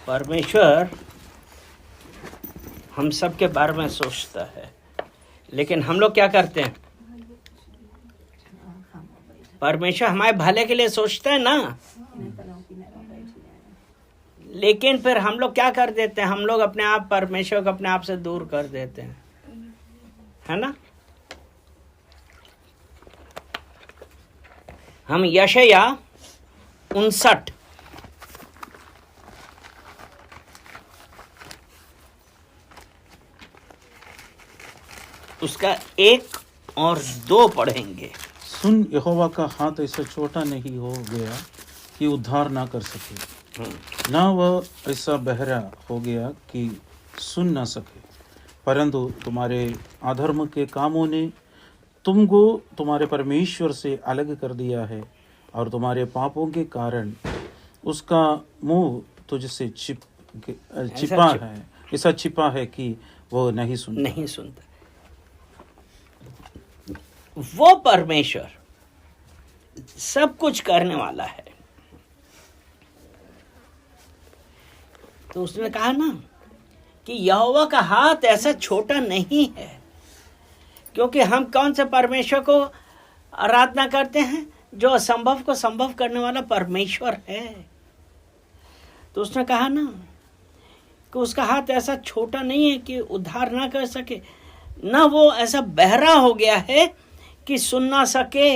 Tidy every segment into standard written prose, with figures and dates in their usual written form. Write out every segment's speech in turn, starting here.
परमेश्वर हम सब के बारे में सोचता है, लेकिन हम लोग क्या करते हैं? परमेश्वर हमारे भले के लिए सोचता है ना, लेकिन फिर हम लोग क्या कर देते हैं? हम लोग अपने आप परमेश्वर को अपने आप से दूर कर देते हैं, है ना? हम यशाया 59 उसका 1 और 2 पढ़ेंगे। सुन, यहोवा का हाथ ऐसा छोटा नहीं हो गया कि उद्धार ना कर सके, ना वह ऐसा बहरा हो गया कि सुन ना सके, परंतु तुम्हारे अधर्म के कामों ने तुमको तुम्हारे परमेश्वर से अलग कर दिया है, और तुम्हारे पापों के कारण उसका मुंह तुझसे छिपा है कि वो नहीं सुनता। वो परमेश्वर सब कुछ करने वाला है। तो उसने कहा ना कि यहोवा का हाथ ऐसा छोटा नहीं है, क्योंकि हम कौन से परमेश्वर को आराधना करते हैं? जो असंभव को संभव करने वाला परमेश्वर है। तो उसने कहा ना कि उसका हाथ ऐसा छोटा नहीं है कि उद्धार ना कर सके, ना वो ऐसा बहरा हो गया है कि सुन ना सके।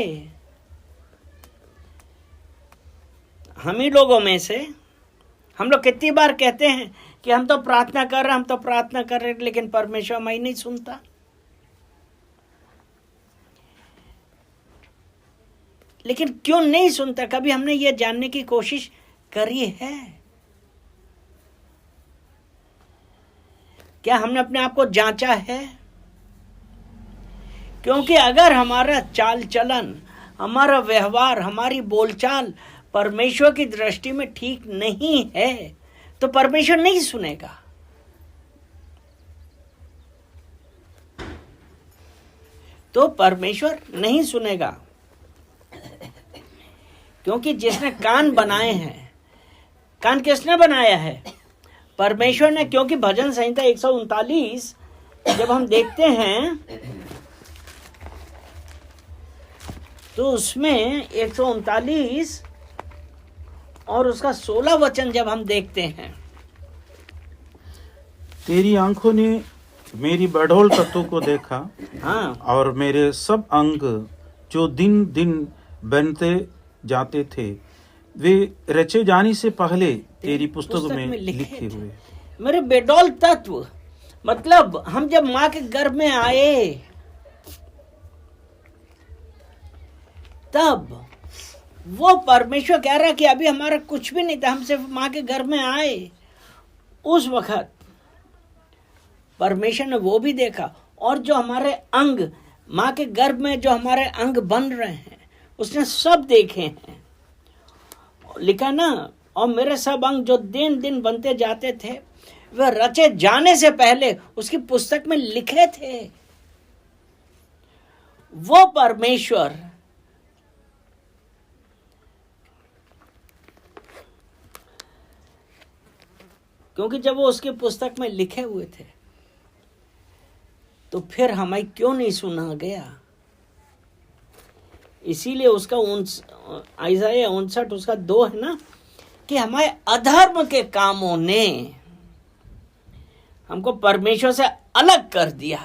हम ही लोगों में से हम लोग कितनी बार कहते हैं कि हम तो प्रार्थना कर रहे हैं, लेकिन परमेश्वर हमारी नहीं सुनता। लेकिन क्यों नहीं सुनता? कभी हमने ये जानने की कोशिश करी है? क्या हमने अपने आप को जांचा है? क्योंकि अगर हमारा चाल चलन, हमारा व्यवहार, हमारी बोलचाल परमेश्वर की दृष्टि में ठीक नहीं है, तो परमेश्वर नहीं सुनेगा। तो परमेश्वर नहीं सुनेगा, क्योंकि जिसने कान बनाए हैं, कान किसने बनाया है? परमेश्वर ने। क्योंकि भजन संहिता 139 जब हम देखते हैं तो उसमें 139 और उसका 16 वचन जब हम देखते हैं, तेरी आंखों ने मेरी बढ़ोल तत्व को देखा, हाँ, और मेरे सब अंग जो दिन दिन बनते जाते थे, वे रचे जाने से पहले तेरी पुस्तक में लिखे हुए। मेरे बेडौल तत्व, मतलब हम जब माँ के गर्भ में आए, तब वो परमेश्वर कह रहा है कि अभी हमारा कुछ भी नहीं था, हम सिर्फ माँ के गर्भ में आए। उस वक्त परमेश्वर ने वो भी देखा, और जो हमारे अंग माँ के गर्भ में जो हमारे अंग बन रहे हैं, उसने सब देखे हैं। लिखा ना, और मेरे सब अंग जो दिन दिन बनते जाते थे, वह रचे जाने से पहले उसकी पुस्तक में लिखे थे। वो परमेश्वर क्योंकि जब वो उसकी पुस्तक में लिखे हुए थे, तो फिर हमें क्यों नहीं सुना गया? इसीलिए उसका यशाया 59 उसका 2 है ना, कि हमारे अधर्म के कामों ने हमको परमेश्वर से अलग कर दिया।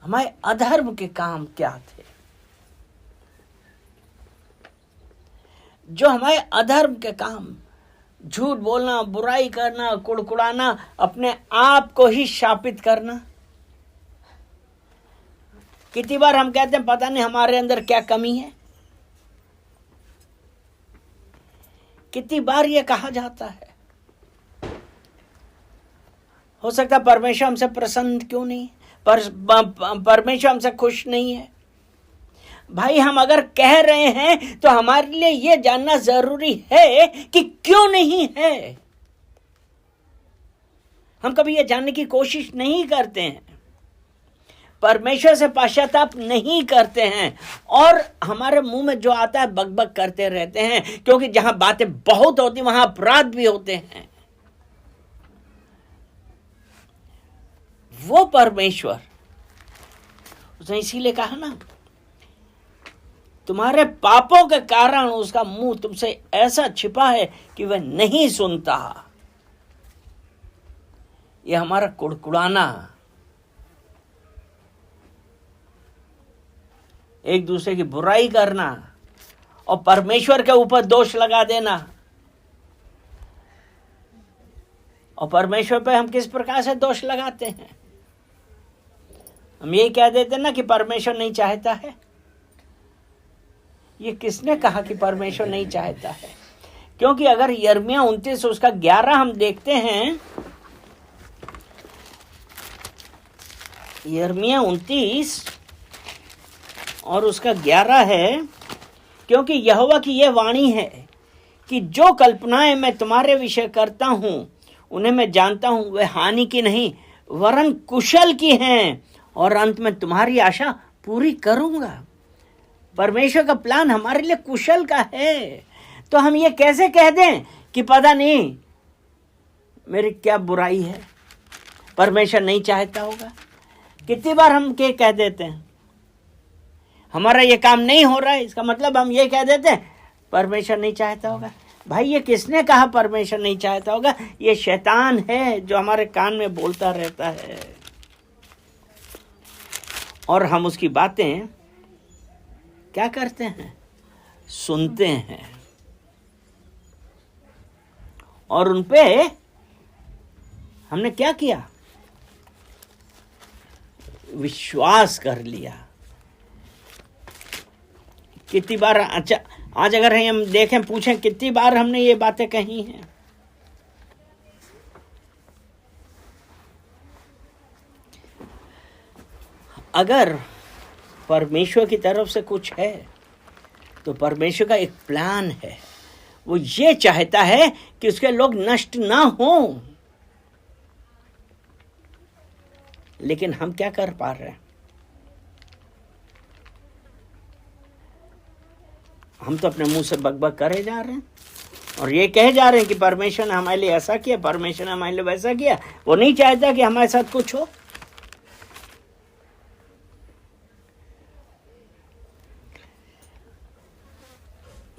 हमारे अधर्म के काम क्या थे? जो हमारे अधर्म के काम, झूठ बोलना, बुराई करना, कुड़कुड़ाना, अपने आप को ही शापित करना। कितनी बार हम कहते हैं पता नहीं हमारे अंदर क्या कमी है। कितनी बार ये कहा जाता है। हो सकता है परमेश्वर हमसे प्रसन्न क्यों नहीं, परमेश्वर हमसे खुश नहीं है। भाई, हम अगर कह रहे हैं तो हमारे लिए यह जानना जरूरी है कि क्यों नहीं है। हम कभी यह जानने की कोशिश नहीं करते हैं। परमेश्वर से पश्चाताप नहीं करते हैं और हमारे मुंह में जो आता है बकबक करते रहते हैं, क्योंकि जहां बातें बहुत होती वहां अपराध भी होते हैं। वो परमेश्वर, उसने इसीलिए कहा ना, तुम्हारे पापों के कारण उसका मुंह तुमसे ऐसा छिपा है कि वह नहीं सुनता। ये हमारा कुड़कुड़ाना, एक दूसरे की बुराई करना और परमेश्वर के ऊपर दोष लगा देना। और परमेश्वर पे हम किस प्रकार से दोष लगाते हैं? हम यही कह देते हैं ना कि परमेश्वर नहीं चाहता है। ये किसने कहा कि परमेश्वर नहीं चाहता है? क्योंकि अगर यिर्मयाह 29 उसका 11 हम देखते हैं, यिर्मयाह 29 और उसका 11 है, क्योंकि यहोवा की यह वाणी है कि जो कल्पनाएं मैं तुम्हारे विषय करता हूं उन्हें मैं जानता हूं, वे हानि की नहीं वरन कुशल की हैं, और अंत में तुम्हारी आशा पूरी करूंगा। परमेश्वर का प्लान हमारे लिए कुशल का है। तो हम ये कैसे कह दें कि पता नहीं मेरी क्या बुराई है, परमेश्वर नहीं चाहता होगा? कितनी बार हम क्या कह देते हैं, हमारा ये काम नहीं हो रहा है, इसका मतलब हम ये कह देते हैं परमेश्वर नहीं चाहता होगा। भाई ये किसने कहा परमेश्वर नहीं चाहता होगा? ये शैतान है जो हमारे कान में बोलता रहता है और हम उसकी बातें क्या करते हैं? सुनते हैं और उन पे हमने क्या किया? विश्वास कर लिया। कितनी बार, अच्छा आज अगर हम देखें, पूछें कितनी बार हमने ये बातें कही हैं? अगर परमेश्वर की तरफ से कुछ है तो परमेश्वर का एक प्लान है। वो ये चाहता है कि उसके लोग नष्ट ना हों। लेकिन हम क्या कर पा रहे हैं? हम तो अपने मुंह से बकबक करे जा रहे हैं और ये कहे जा रहे हैं कि परमेश्वर ने हमारे लिए ऐसा किया, परमेश्वर ने हमारे लिए वैसा किया। वो नहीं चाहता कि हमारे साथ कुछ हो।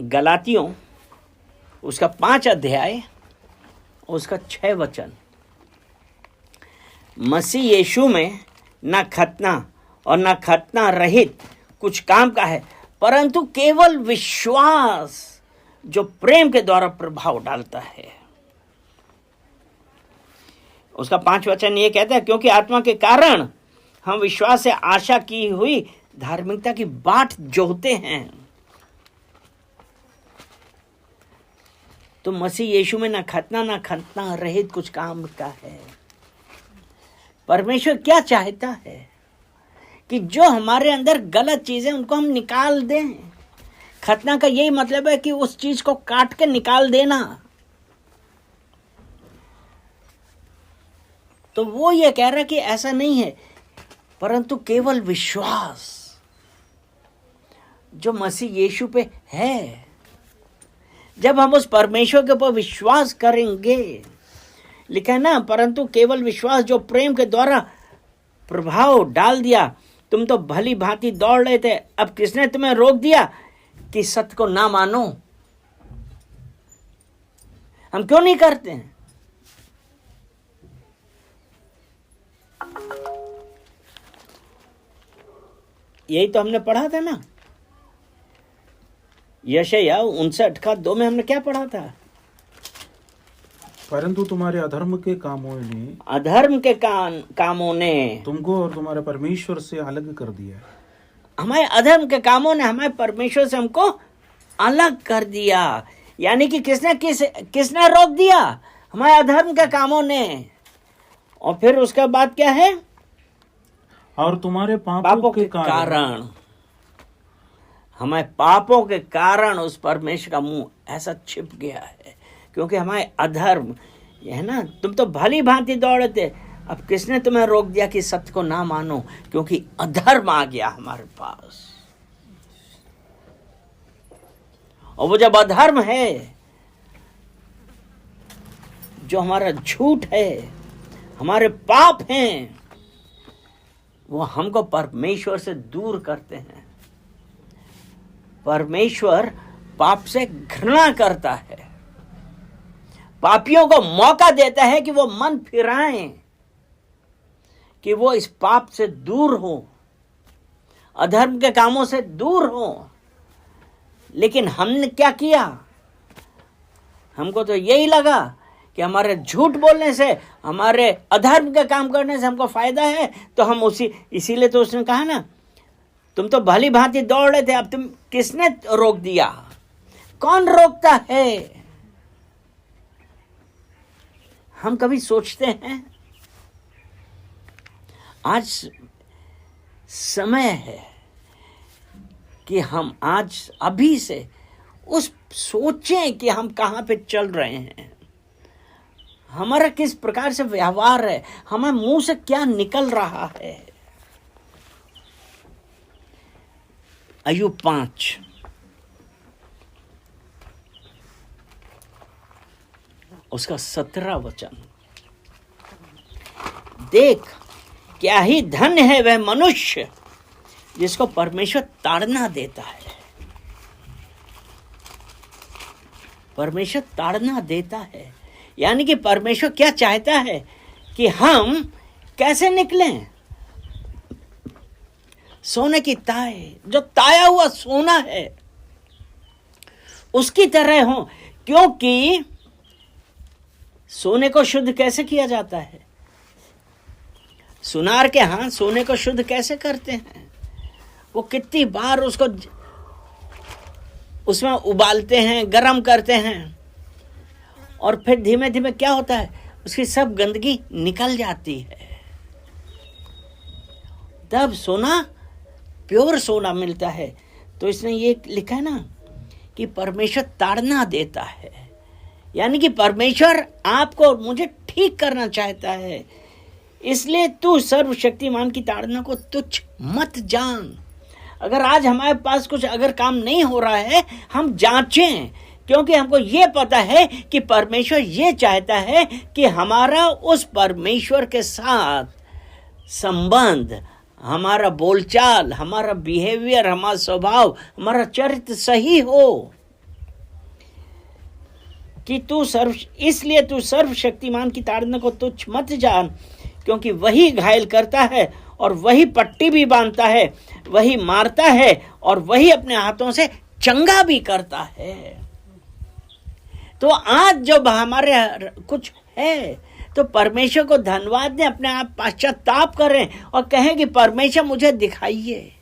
गलातियों उसका 5 अध्याय उसका 6 वचन, मसीह यीशु में ना खतना और ना खतना रहित कुछ काम का है, परंतु केवल विश्वास जो प्रेम के द्वारा प्रभाव डालता है। उसका 5 वचन ये कहता है, क्योंकि आत्मा के कारण हम विश्वास से आशा की हुई धार्मिकता की बाट जोहते हैं। तो मसीह यीशु में ना खतना रहित कुछ काम का है। परमेश्वर क्या चाहता है कि जो हमारे अंदर गलत चीजें उनको हम निकाल दें। खतना का यही मतलब है कि उस चीज को काट के निकाल देना। तो वो ये कह रहा है कि ऐसा नहीं है, परंतु केवल विश्वास जो मसीह यीशु पे है। जब हम उस परमेश्वर के ऊपर विश्वास करेंगे, लिखा है ना, परंतु केवल विश्वास जो प्रेम के द्वारा प्रभाव डाल दिया। तुम तो भली भांति दौड़ रहे थे, अब किसने तुम्हें रोक दिया कि सत्य को ना मानो? हम क्यों नहीं करते हैं? यही तो हमने पढ़ा था ना, यशायाह 59:2 में हमने क्या पढ़ा था? परंतु तुम्हारे अधर्म के कामों ने तुमको और तुम्हारे परमेश्वर से अलग कर दिया। हमारे अधर्म के कामों ने हमारे परमेश्वर से हमको अलग कर दिया। यानी कि किसने रोक दिया? हमारे अधर्म के कामों ने। और फिर उसके बाद क्या है? और तुम्हारे पापों के कारण। हमारे पापों के कारण उस परमेश्वर का मुंह ऐसा छिप गया है, क्योंकि हमारे अधर्म है ना। तुम तो भली भांति दौड़े थे, अब किसने तुम्हें रोक दिया कि सत्य को ना मानो? क्योंकि अधर्म आ गया हमारे पास। और वो जब अधर्म है, जो हमारा झूठ है, हमारे पाप हैं, वो हमको परमेश्वर से दूर करते हैं। परमेश्वर पाप से घृणा करता है। पापियों को मौका देता है कि वो मन फिराएं, कि वो इस पाप से दूर हो, अधर्म के कामों से दूर हो। लेकिन हमने क्या किया? हमको तो यही लगा कि हमारे झूठ बोलने से, हमारे अधर्म के काम करने से हमको फायदा है, तो हम इसीलिए तो उसने कहा ना, तुम तो भली भांति दौड़ रहे थे, अब तुम किसने रोक दिया? कौन रोकता है? हम कभी सोचते हैं? आज समय है कि हम आज अभी से उस सोचें कि हम कहां पे चल रहे हैं, हमारा किस प्रकार से व्यवहार है, हमारे मुंह से क्या निकल रहा है। अय्यूब 5 उसका 17 वचन, देख क्या ही धन्य है वह मनुष्य जिसको परमेश्वर ताड़ना देता है। परमेश्वर ताड़ना देता है, यानी कि परमेश्वर क्या चाहता है कि हम कैसे निकलें? सोने की ताय, जो ताया हुआ सोना है, उसकी तरह हो। क्योंकि सोने को शुद्ध कैसे किया जाता है? सुनार के हाथ सोने को शुद्ध कैसे करते हैं? वो कितनी बार उसको उसमें उबालते हैं, गरम करते हैं, और फिर धीमे धीमे क्या होता है, उसकी सब गंदगी निकल जाती है। तब सोना, प्योर सोना मिलता है। तो इसने ये लिखा है ना कि परमेश्वर ताड़ना देता है, यानी कि परमेश्वर आपको और मुझे ठीक करना चाहता है। इसलिए तू सर्वशक्तिमान की ताड़ना को तुच्छ मत जान। अगर आज हमारे पास कुछ अगर काम नहीं हो रहा है, हम जांचें, क्योंकि हमको ये पता है कि परमेश्वर ये चाहता है कि हमारा उस परमेश्वर के साथ संबंध, हमारा बोलचाल, हमारा बिहेवियर, हमारा स्वभाव, हमारा चरित्र सही हो। कि इसलिए तू सर्वशक्तिमान की ताड़ना को तुच्छ मत जान, क्योंकि वही घायल करता है और वही पट्टी भी बांधता है, वही मारता है और वही अपने हाथों से चंगा भी करता है। तो आज जब हमारे कुछ है, तो परमेश्वर को धन्यवाद दें, अपने आप पश्चाताप करें और कहें कि परमेश्वर मुझे दिखाइए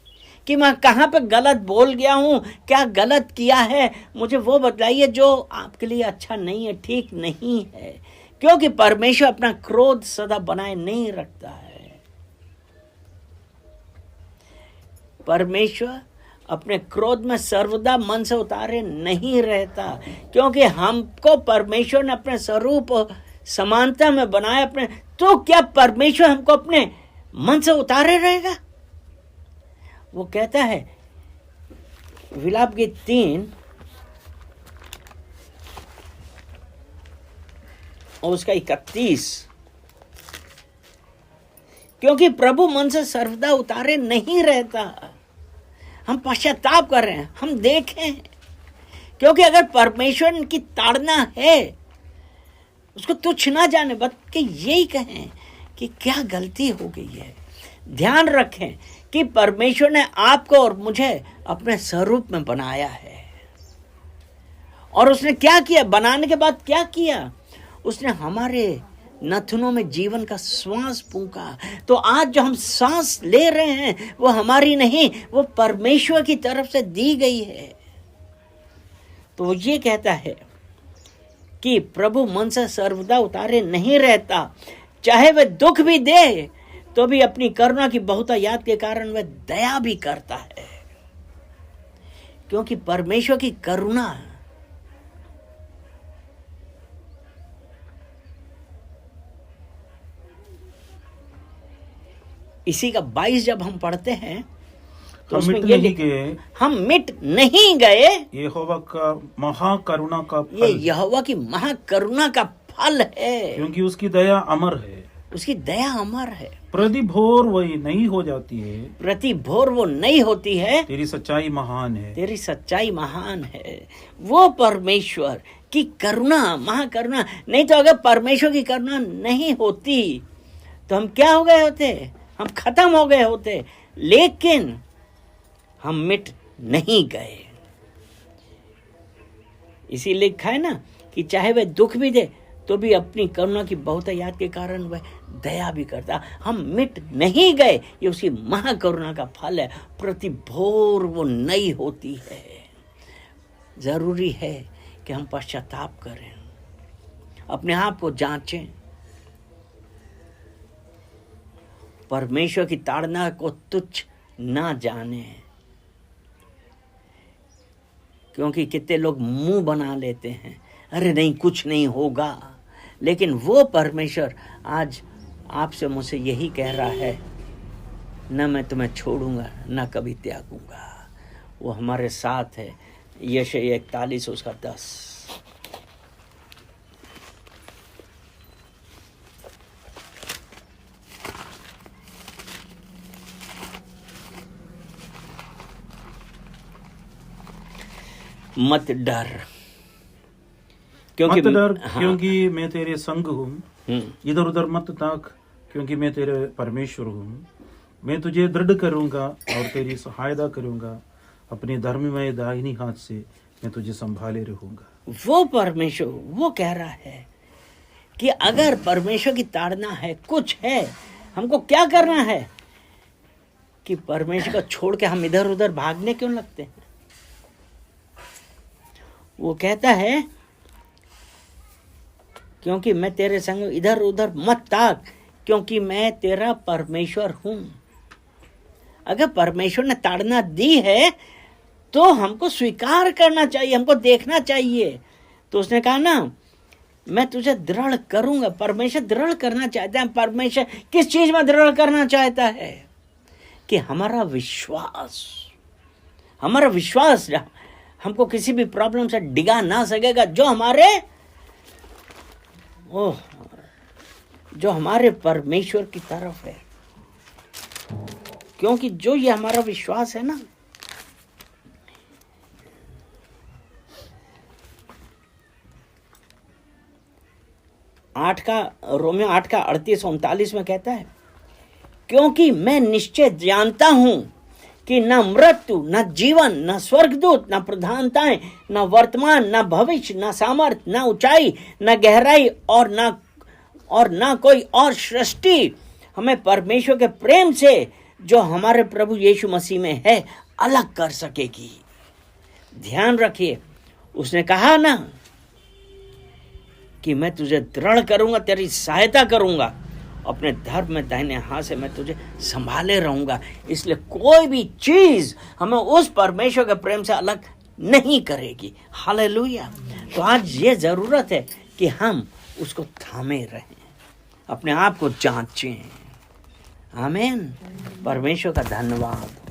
कि मैं कहाँ पे गलत बोल गया हूँ, क्या गलत किया है, मुझे वो बतलाइए जो आपके लिए अच्छा नहीं है, ठीक नहीं है। क्योंकि परमेश्वर अपना क्रोध सदा बनाए नहीं रखता है। परमेश्वर अपने क्रोध में सर्वदा मन से उतारे नहीं रहता, क्योंकि हमको परमेश्वर ने अपने स्वरूप समानता में बनाया अपने। तो क्या परमेश्वर हमको अपने मन से उतारे रहेगा? वो कहता है विलाप गीत 3 और उसका 31, क्योंकि प्रभु मन से सर्वदा उतारे नहीं रहता। हम पश्चाताप कर रहे हैं, हम देखें, क्योंकि अगर परमेश्वर की ताड़ना है, उसको तुच्छ ना जाने, बल्कि यही कहें कि क्या गलती हो गई है। ध्यान रखें कि परमेश्वर ने आपको और मुझे अपने स्वरूप में बनाया है, और उसने क्या किया? बनाने के बाद क्या किया? उसने हमारे नथनों में जीवन का श्वास फूंका। तो आज जो हम सांस ले रहे हैं वो हमारी नहीं, वो परमेश्वर की तरफ से दी गई है। तो वो ये कहता है कि प्रभु मन से सर्वदा उतारे नहीं रहता, चाहे वह दुख भी दे तो भी अपनी करुणा की बहुतायत के कारण वह दया भी करता है। क्योंकि परमेश्वर की करुणा इसी का 22 जब हम पढ़ते हैं तो हम उसमें मिट ये नहीं गए, हम मिट नहीं गए, यहोवा का महाकरुणा का ये फल, यहोवा की महाकरुणा का फल है, क्योंकि उसकी दया अमर है। उसकी दया अमर है, प्रति भोर वही नहीं हो जाती है, प्रति भोर वो नहीं होती है, तेरी सच्चाई महान है। तेरी सच्चाई महान है। वो परमेश्वर की करुणा, महाकरुणा, नहीं तो अगर परमेश्वर की करुणा नहीं होती तो हम क्या हो गए होते, हम खत्म हो गए होते, लेकिन हम मिट नहीं गए। इसीलिए लिखा है ना कि चाहे वह दुख भी दे तो भी अपनी करुणा की बहुतायत के कारण वह दया भी करता। हम मिट नहीं गए, ये उसकी महाकरुणा का फल है। प्रति भोर वो नई होती है। जरूरी है कि हम पश्चाताप करें, अपने आप को जांचें, परमेश्वर की ताड़ना को तुच्छ ना जाने, क्योंकि कितने लोग मुंह बना लेते हैं, अरे नहीं कुछ नहीं होगा, लेकिन वो परमेश्वर आज आपसे मुझसे यही कह रहा है, न मैं तुम्हें छोड़ूंगा न कभी त्यागूंगा। वो हमारे साथ है। यशायाह 41 उसका 10। मत डर, मत डर, हाँ, क्योंकि मैं तेरे संग हूँ। इधर उधर मत ताक, क्योंकि मैं तेरे परमेश्वर हूँ। मैं तुझे दृढ़ करूंगा और तेरी सहायता करूंगा। अपने धर्ममय दाहिनी हाथ से मैं तुझे संभाले रहूंगा। वो परमेश्वर वो कह रहा है कि अगर परमेश्वर की ताड़ना है, कुछ है, हमको क्या करना है कि परमेश्वर को छोड़ के हम इधर उधर भागने क्यों लगते हैं। वो कहता है क्योंकि मैं तेरे संग, इधर उधर मत ताक, क्योंकि मैं तेरा परमेश्वर हूं। अगर परमेश्वर ने ताड़ना दी है तो हमको स्वीकार करना चाहिए, हमको देखना चाहिए। तो उसने कहा ना, मैं तुझे दृढ़ करूंगा। परमेश्वर दृढ़ करना चाहता है। परमेश्वर किस चीज में दृढ़ करना चाहता है कि हमारा विश्वास हमको किसी भी प्रॉब्लम से डिगा ना सकेगा। जो हमारे परमेश्वर की तरफ है, क्योंकि जो ये हमारा विश्वास है ना, रोमियो 8 का 38-39 में कहता है, क्योंकि मैं निश्चय जानता हूं कि न मृत्यु, न जीवन, न स्वर्गदूत, न प्रधानताएं, न वर्तमान, न भविष्य, न सामर्थ, न ऊंचाई, न गहराई और न कोई और सृष्टि हमें परमेश्वर के प्रेम से जो हमारे प्रभु यीशु मसीह में है अलग कर सकेगी। ध्यान रखिए, उसने कहा ना कि मैं तुझे दृढ़ करूंगा, तेरी सहायता करूंगा, अपने धर्म में दाहिने हाथ से मैं तुझे संभाले रहूंगा। इसलिए कोई भी चीज हमें उस परमेश्वर के प्रेम से अलग नहीं करेगी। हालेलुया। तो आज ये जरूरत है कि हम उसको थामे रहें, अपने आप को जांचें। आमीन। परमेश्वर का धन्यवाद।